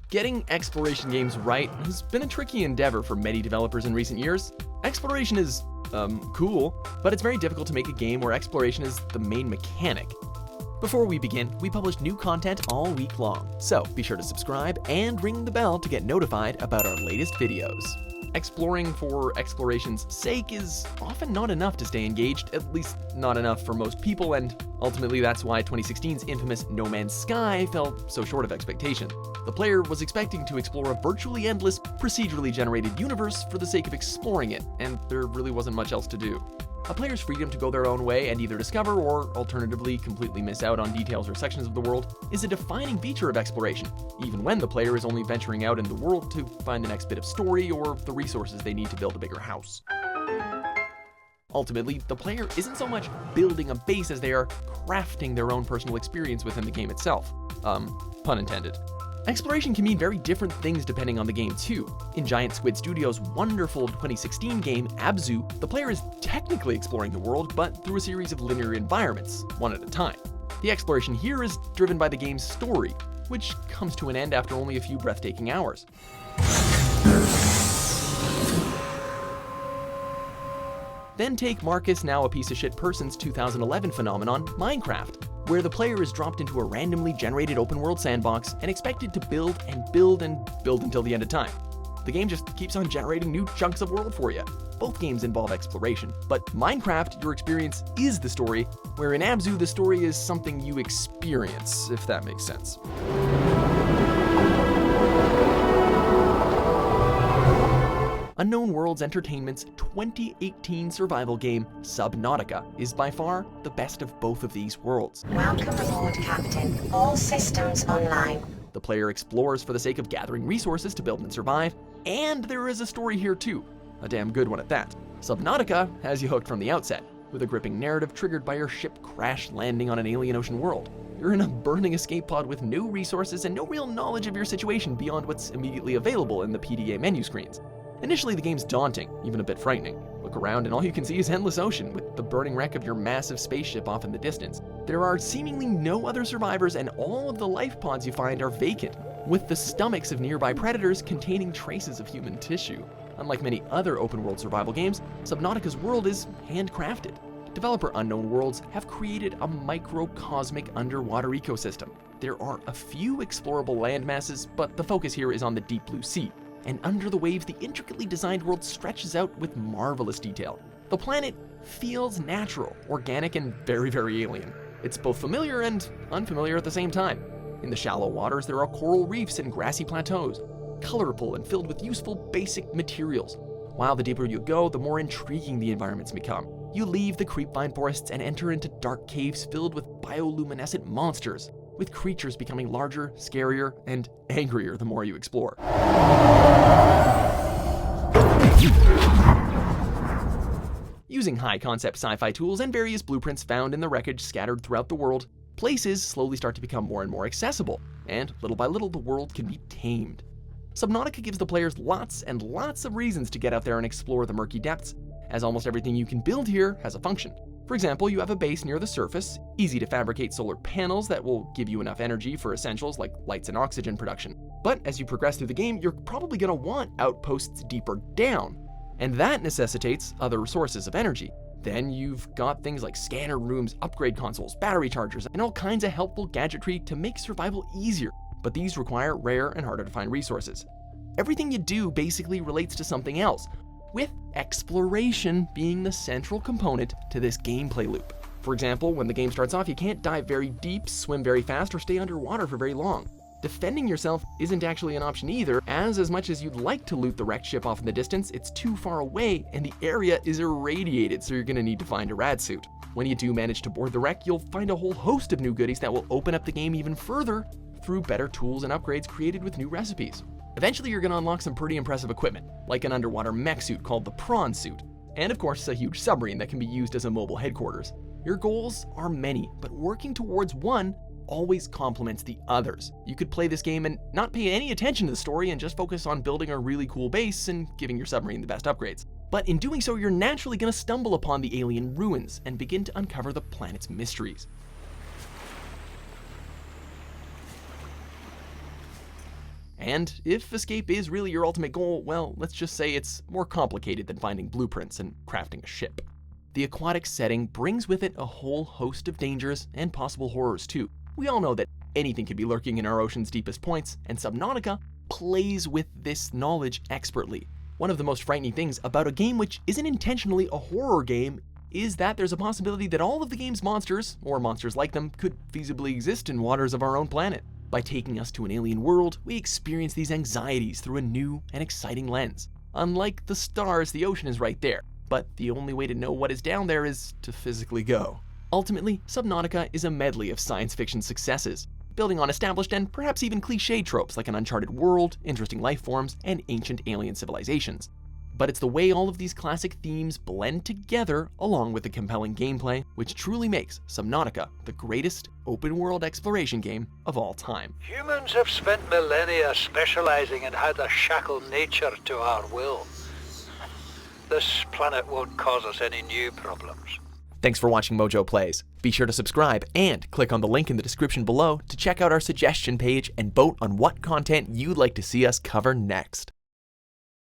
Getting exploration games right has been a tricky endeavor for many developers in recent years. Exploration is, cool, but it's very difficult to make a game where exploration is the main mechanic. Before we begin, we publish new content all week long, so be sure to subscribe and ring the bell to get notified about our latest videos. Exploring for exploration's sake is often not enough to stay engaged, at least not enough for most people, and ultimately that's why 2016's infamous No Man's Sky fell so short of expectation. The player was expecting to explore a virtually endless, procedurally generated universe for the sake of exploring it, and there really wasn't much else to do. A player's freedom to go their own way and either discover or, alternatively, completely miss out on details or sections of the world is a defining feature of exploration, even when the player is only venturing out in the world to find the next bit of story or the resources they need to build a bigger house. Ultimately, the player isn't so much building a base as they are crafting their own personal experience within the game itself. Pun intended. Exploration can mean very different things depending on the game too. In Giant Squid Studios' wonderful 2016 game, ABZÜ, the player is technically exploring the world, but through a series of linear environments, one at a time. The exploration here is driven by the game's story, which comes to an end after only a few breathtaking hours. Then take Marcus, now a piece of shit person's 2011 phenomenon, Minecraft, where the player is dropped into a randomly generated open world sandbox and expected to build and build and build until the end of time. The game just keeps on generating new chunks of world for you. Both games involve exploration, but Minecraft, your experience is the story, where in ABZÜ the story is something you experience, if that makes sense. Unknown Worlds Entertainment's 2018 survival game, Subnautica, is by far the best of both of these worlds. Welcome aboard, Captain. All systems online. The player explores for the sake of gathering resources to build and survive, and there is a story here too, a damn good one at that. Subnautica has you hooked from the outset, with a gripping narrative triggered by your ship crash landing on an alien ocean world. You're in a burning escape pod with no resources and no real knowledge of your situation beyond what's immediately available in the PDA menu screens. Initially, the game's daunting, even a bit frightening. Look around and all you can see is endless ocean, with the burning wreck of your massive spaceship off in the distance. There are seemingly no other survivors, and all of the life pods you find are vacant, with the stomachs of nearby predators containing traces of human tissue. Unlike many other open-world survival games, Subnautica's world is handcrafted. Developer Unknown Worlds have created a microcosmic underwater ecosystem. There are a few explorable landmasses, but the focus here is on the deep blue sea. And under the waves, the intricately designed world stretches out with marvelous detail. The planet feels natural, organic, and very, very alien. It's both familiar and unfamiliar at the same time. In the shallow waters, there are coral reefs and grassy plateaus, colorful and filled with useful basic materials. While the deeper you go, the more intriguing the environments become. You leave the creepvine forests and enter into dark caves filled with bioluminescent monsters, with creatures becoming larger, scarier, and angrier the more you explore. Using high-concept sci-fi tools and various blueprints found in the wreckage scattered throughout the world, places slowly start to become more and more accessible, and little by little the world can be tamed. Subnautica gives the players lots and lots of reasons to get out there and explore the murky depths, as almost everything you can build here has a function. For example, you have a base near the surface, easy to fabricate solar panels that will give you enough energy for essentials like lights and oxygen production. But as you progress through the game, you're probably going to want outposts deeper down, and that necessitates other sources of energy. Then you've got things like scanner rooms, upgrade consoles, battery chargers, and all kinds of helpful gadgetry to make survival easier, but these require rare and harder to find resources. Everything you do basically relates to something else, with exploration being the central component to this gameplay loop. For example, when the game starts off, you can't dive very deep, swim very fast, or stay underwater for very long. Defending yourself isn't actually an option either, as much as you'd like to loot the wrecked ship off in the distance, it's too far away and the area is irradiated, so you're gonna need to find a rad suit. When you do manage to board the wreck, you'll find a whole host of new goodies that will open up the game even further through better tools and upgrades created with new recipes. Eventually, you're gonna unlock some pretty impressive equipment, like an underwater mech suit called the Prawn Suit, and of course a huge submarine that can be used as a mobile headquarters. Your goals are many, but working towards one always complements the others. You could play this game and not pay any attention to the story and just focus on building a really cool base and giving your submarine the best upgrades. But in doing so, you're naturally gonna stumble upon the alien ruins and begin to uncover the planet's mysteries. And if escape is really your ultimate goal, well, let's just say it's more complicated than finding blueprints and crafting a ship. The aquatic setting brings with it a whole host of dangers and possible horrors too. We all know that anything could be lurking in our ocean's deepest points, and Subnautica plays with this knowledge expertly. One of the most frightening things about a game which isn't intentionally a horror game is that there's a possibility that all of the game's monsters, or monsters like them, could feasibly exist in waters of our own planet. By taking us to an alien world, we experience these anxieties through a new and exciting lens. Unlike the stars, the ocean is right there, but the only way to know what is down there is to physically go. Ultimately, Subnautica is a medley of science fiction successes, building on established and perhaps even cliché tropes like an uncharted world, interesting life forms, and ancient alien civilizations. But it's the way all of these classic themes blend together along with the compelling gameplay, which truly makes Subnautica the greatest open-world exploration game of all time. Humans have spent millennia specializing in how to shackle nature to our will. This planet won't cause us any new problems. Thanks for watching MojoPlays. Be sure to subscribe and click on the link in the description below to check out our suggestion page and vote on what content you'd like to see us cover next.